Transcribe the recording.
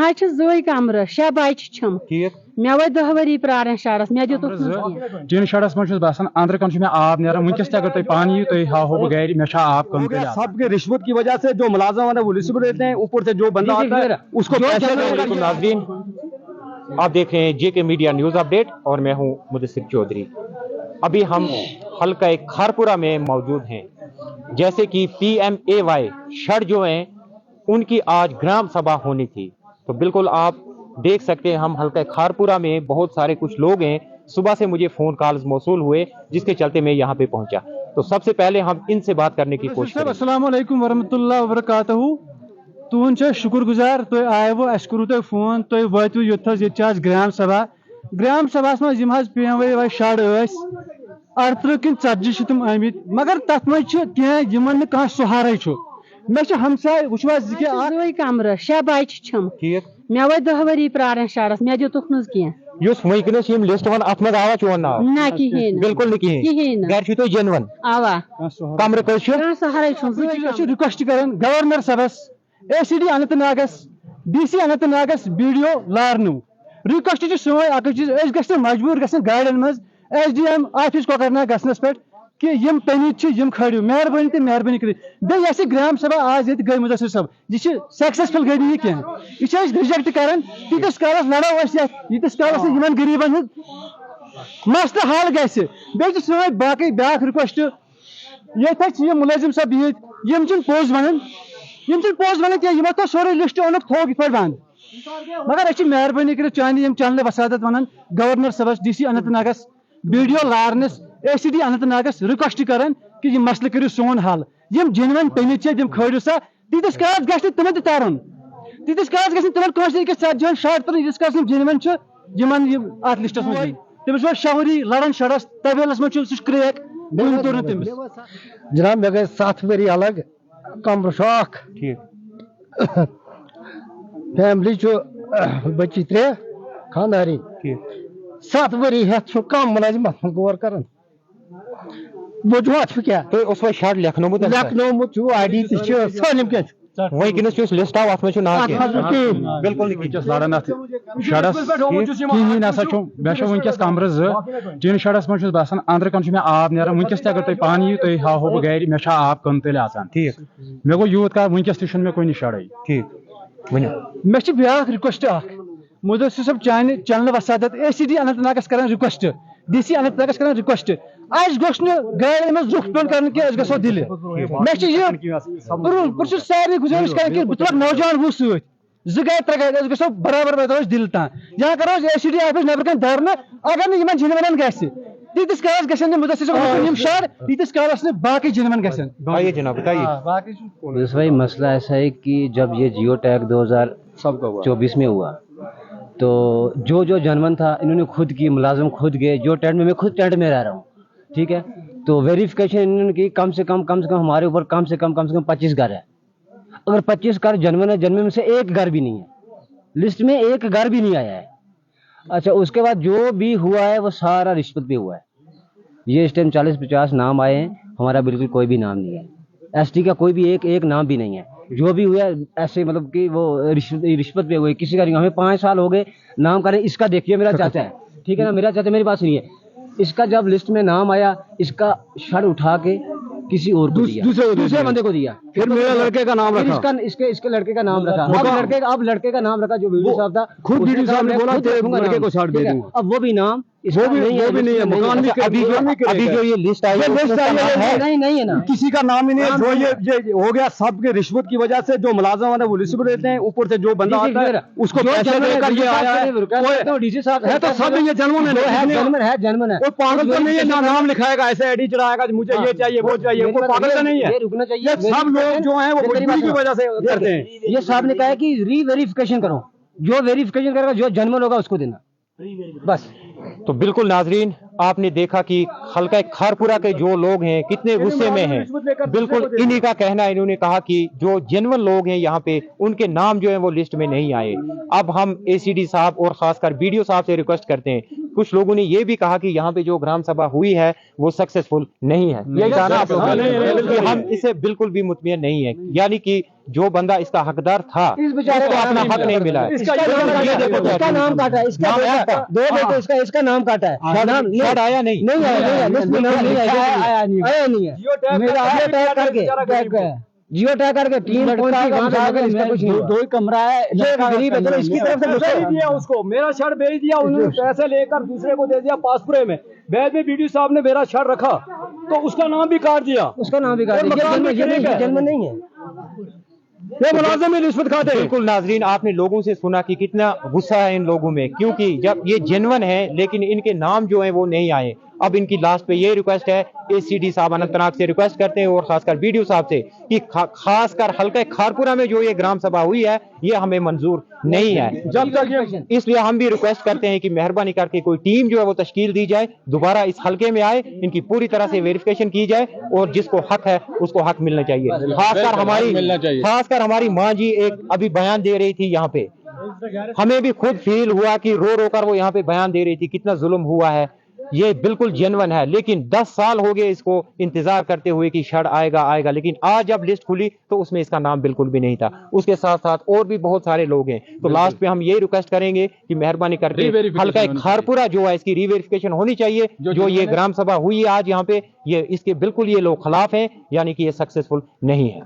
मे जोई कमर 6 बच्चे छम मे वो 10 वरी प्रारन शहरस मे टीन शहरस मज बसान अंदर कन मे आब नारान वनकस तक अगर तुम पान यू तुम हाहो बह गर मे आब कम सबके रिश्वत की वजह से जो मुलाजम है वो रिश्वत देते हैं, ऊपर से जो बंदा आता है उसको पैसे। नाजरीन, आप देख रहे हैं जेके मीडिया न्यूज अपडेट और मैं हूं मुदस्सिर चौधरी। अभी हम हल्का खारपुरा में मौजूद हैं। जैसे कि PMAY शड़ जो हैं उनकी आज ग्राम सभा होनी थी, तो बिल्कुल आप देख सकते हैं हम हल्का खारपुरा में बहुत सारे कुछ लोग हैं। सुबह से मुझे फोन कॉल्स मौसूल हुए जिसके चलते मैं यहाँ पे पहुंचा। तो सबसे पहले हम इनसे बात करने की कोशिश करें। अस्सलाम वालेकुम वरहमतुल्लाह वबरकातहू। तुन शुक्रगुजार तुम आयव अस करू तुम फोन तुम वातव योथस ये ग्राम सभा। ग्राम सभा मज PMAY शड़ 38 कि 40 तम आमित, मगर तथ मन कह सुहारे मे हमसाय जोई कमर 6 बच्चे छम मे वो 10 वरी प्रारन शहरस मे दुख वनकस लिस्ट वन अत मज आवा चोन नाव ना कहें बिल्कुल नहीं घर तुम जनवन आवा कमर सहारे रिक्वेस्ट कर गवर्नर सबस ACD अनंतनागस DC अनंतनागस BDO Larnoo request सोए अक चीज गए मजबूर गए गाड़न मज SDM ऑफिस कोकरना गसनस पे कि यम तनित यम खड़ो मेहरबानी तो मेहरबानी कर बे ग्राम सभा आज ये गई मुदस्सिर सब यह सक्सेसफुल गई नहीं कह यह रिजेक्ट कर तीस कालस लड़ो यीस कालस इन गरीबन मसल हल गि बे बाकी ब्या रिक्वेस्ट ये मुलाजिम सब बिहित पोज वन कह तो सोरे लिस्ट ओनुक थोक ये बंद, मगर अच्छी मेहरबानी कर चान चैनल वसादत वन गवर्नर सबस DC अनंतनागस BDO लारनस ACD अनंतनागस रिक्वेस्ट कर कि यह मसल करो सोन हल यम जिनवन तनित खड़ो सा तीस कालस गि तुम तरन तीस कालस गि तुम जन शर्ट तुम यीस कालस जिनवन अत लिस्टस मज तमिस वो शहरी लड़न शड़स तबेलस मज सह क्रैक तुर तमिस जनाब मे गए 7 वरी अलग कमर शौक फैमिली बच्ची 3 खानदारी 7 वरी हेत कम मुलाजिम गौर कर वजूहत क्या तो उस वक्त शर्ट लखनऊ ID सलम क्या वनकस लिस्ट आव अत ना बिल्कुल लड़न अत शड़स कहीं नसा मे वनकस कमर 2 टीन शड़स मज बसान अंदर कन मे आब नारान वनकस अगर तुम पान यू तुम हाहो बह गर मे आब कम तेल आसान ठीक मे गो यूत कर वनकस मे कोई शड़े ठीक मे ब्या रिक्वेस्ट मुदस्सिर सब चैनल वसादत ACD अनंतनागस कर रिक्वेस्ट DC अनंतनागस कर रिक्वेस्ट आज गोश गाड़ मे रुख पे कर गो दिल मे सारे गुजारिश कर बह तुल नौजवान वो सत 2 गाड़ 3 गाड़ गो बराबर दिल तान यहाँ करो ACD ऑफिस नबर कन धरना अगर इन जिनवन तीस कालस गसन मुदस्सिर सब शहर तीस कालस बाकी जिनवन गसन। आइए जनाब बताइए। भाई मसला ऐसा है कि जब ये जियो टैग 2024 में हुआ तो जो जनवन था इन्होंने खुद की, मुलाजिम खुद गए, जो टेंट में मैं खुद टेंट में रह रहा हूँ, ठीक है, तो वेरिफिकेशन इन्होंने की कम से कम हमारे ऊपर कम से कम 25 घर है। अगर 25 घर जनवन है, जनवन में से एक घर भी नहीं है, लिस्ट में एक घर भी नहीं आया है। अच्छा, उसके बाद जो भी हुआ है वो सारा रिश्वत पे हुआ है। ये इस टाइम 40-50 नाम आए हैं, हमारा बिल्कुल कोई भी नाम नहीं है। ST का कोई भी एक नाम भी नहीं है। जो भी हुआ ऐसे मतलब कि वो रिश्वत पे हुए, किसी का नहीं। हमें 5 साल हो गए नाम करें। इसका देखिए, मेरा चाचा है, ठीक है ना, मेरा चाचा मेरे पास नहीं है। इसका जब लिस्ट में नाम आया, इसका शर्ट उठा के किसी और को दिया, दूसरे बंदे को दिया, फिर मेरे लड़के का नाम रखा, इसके लड़के का नाम रखा। अब लड़के का नाम रखा जो वीडियो साहब था, खुद वीडियो साहब ने बोला लड़के को छाड़ दे दूंगा। अब वो भी नाम वो भी नहीं है। मकान भी अभी जो ये लिस्ट आई है नहीं है ना, किसी का नाम ही नहीं है। जो ये हो गया सबके रिश्वत की वजह से, जो मुलाजिम है वो रिश्वत देते हैं, ऊपर से जो बंदा आता है उसको पैसे देकर ये आया है। डीसी साहब है तो सब ये जन्म है, कोई पागल तो नहीं है, नाम लिखाएगा ऐसे ID चढ़ाएगा मुझे ये चाहिए वो चाहिए, कोई पागल तो नहीं है। रुकना चाहिए। सब लोग जो है वो मजबूरी की वजह से करते हैं। ये साहब ने कहा है कि रीवेरिफिकेशन करो, जो वेरिफिकेशन करेगा, जो जन्मन होगा उसको देना, बस। तो बिल्कुल नाजरीन, आपने देखा कि हल्का खारपुरा के जो लोग हैं कितने गुस्से में हैं। बिल्कुल इन्हीं का कहना है, इन्होंने कहा कि जो जेन्युइन लोग हैं यहाँ पे, उनके नाम जो है वो लिस्ट में नहीं आए। अब हम ACD साहब और खासकर BDO साहब से रिक्वेस्ट करते हैं कुछ लोगों ने ये भी कहा कि यहाँ पे जो ग्राम सभा हुई है वो सक्सेसफुल नहीं है। यही कहा ना आप लोगों ने कि हम इसे बिल्कुल भी मुतमिन नहीं है, यानी कि जो बंदा इसका हकदार था उसको अपना हक नहीं मिला है। इसका नाम काटा है, इसका दो बेटे इसका नाम काटा है, नाम शर्ट आया नहीं, नहीं आया, आया नहीं है। जियो टैग करके टीम दो ही कमरा है, गरीब है, चलो इसकी तरफ से दिया उसको, मेरा शर्ट बेच दिया उन्होंने, पैसे लेकर दूसरे को दे दिया पासपुरे में। बाद में बीडीओ साहब ने मेरा शर्ट रखा तो उसका नाम भी काट दिया, उसका नाम भी काट दिया, जन्म नहीं है, ये मुलाजिम रिश्वत खाते हैं। बिल्कुल नाजरीन, आपने लोगों से सुना कि कितना गुस्सा है इन लोगों में, क्योंकि जब ये जेन्युइन है लेकिन इनके नाम जो है वो नहीं आए। अब इनकी लास्ट पे ये रिक्वेस्ट है, एसीडी साहब अनंतनाग से रिक्वेस्ट करते हैं और खासकर बीडीओ साहब से कि खासकर हल्का खारपुरा में जो ये ग्राम सभा हुई है ये हमें मंजूर नहीं है जब तक। इसलिए हम भी रिक्वेस्ट करते हैं कि मेहरबानी करके कोई टीम जो है वो तश्कील दी जाए, दोबारा इस हल्के में आए, इनकी पूरी तरह से वेरिफिकेशन की जाए और जिसको हक है उसको हक मिलना चाहिए। खासकर हमारी माँ जी एक अभी बयान दे रही थी यहाँ पे, हमें भी खुद फील हुआ कि रो रो कर वो यहाँ पे बयान दे रही थी, कितना जुल्म हुआ है। ये बिल्कुल जेन्युइन है, लेकिन 10 साल हो गए इसको इंतजार करते हुए कि शर्ट आएगा, लेकिन आज जब लिस्ट खुली तो उसमें इसका नाम बिल्कुल भी नहीं था। उसके साथ साथ और भी बहुत सारे लोग हैं। तो लास्ट पे हम ये रिक्वेस्ट करेंगे कि मेहरबानी करके हल्का खारपुरा जो है इसकी रीवेरिफिकेशन होनी चाहिए। जो ये ग्राम सभा हुई है आज यहाँ पे, ये इसके बिल्कुल ये लोग खिलाफ हैं, यानी कि ये सक्सेसफुल नहीं है।